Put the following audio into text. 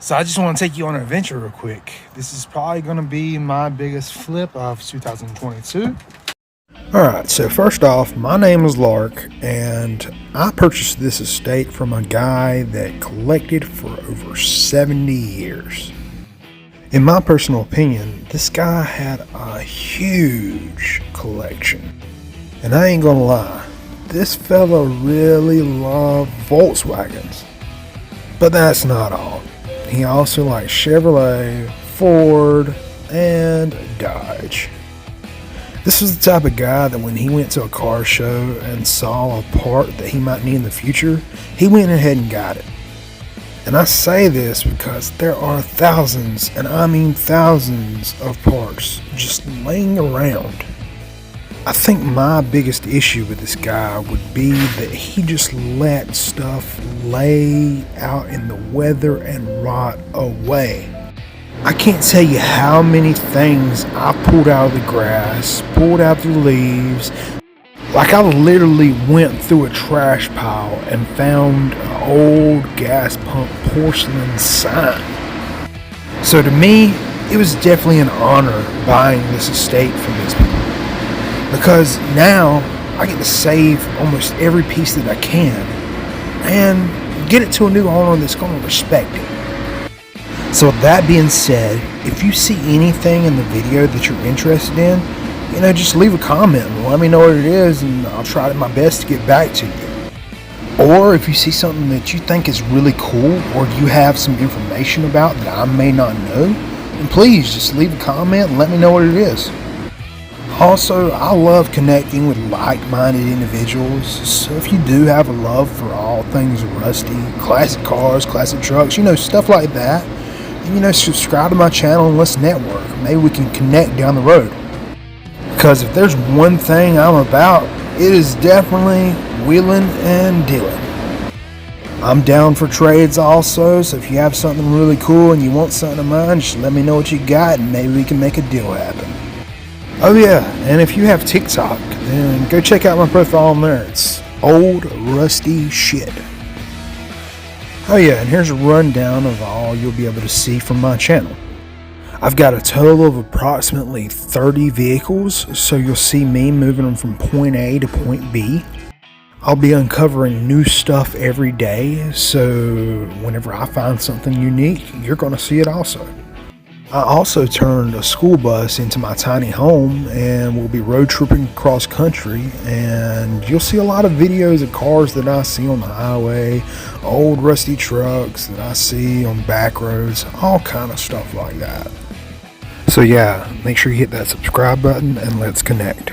So I just want to take you on an adventure real quick. This is probably going to be my biggest flip of 2022. Alright, so first off, my name is Lark, and I purchased this estate from a guy that collected for over 70 years. In my personal opinion, this guy had a huge collection. And I ain't gonna lie, this fella really loved Volkswagens. But that's not all. He also liked Chevrolet, Ford, and Dodge. This was the type of guy that when he went to a car show and saw a part that he might need in the future, he went ahead and got it. And I say this because there are thousands, and I mean thousands, of parts just laying around. I think my biggest issue with this guy would be that he just let stuff lay out in the weather and rot away. I can't tell you how many things I pulled out of the grass, pulled out the leaves. Like I literally went through a trash pile and found an old gas pump porcelain sign. So to me, it was definitely an honor buying this estate from these people. Because now I get to save almost every piece that I can and get it to a new owner that's going to respect it. So with that being said, if you see anything in the video that you're interested in, just leave a comment and let me know what it is, and I'll try my best to get back to you. Or if you see something that you think is really cool or you have some information about that I may not know, then please just leave a comment and let me know what it is. Also, I love connecting with like-minded individuals, so if you do have a love for all things rusty, classic cars, classic trucks, stuff like that, then, subscribe to my channel and let's network. Maybe we can connect down the road. Because if there's one thing I'm about, it is definitely wheeling and dealing. I'm down for trades also, so if you have something really cool and you want something of mine, just let me know what you got and maybe we can make a deal happen. Oh yeah, and if you have TikTok, then go check out my profile on there. It's Old Rusty Shit. Oh yeah, and here's a rundown of all you'll be able to see from my channel. I've got a total of approximately 30 vehicles, so you'll see me moving them from point A to point B. I'll be uncovering new stuff every day, so whenever I find something unique, you're going to see it also. I also turned a school bus into my tiny home and will be road tripping across country, and you'll see a lot of videos of cars that I see on the highway, old rusty trucks that I see on back roads, all kind of stuff like that. So yeah, make sure you hit that subscribe button and let's connect.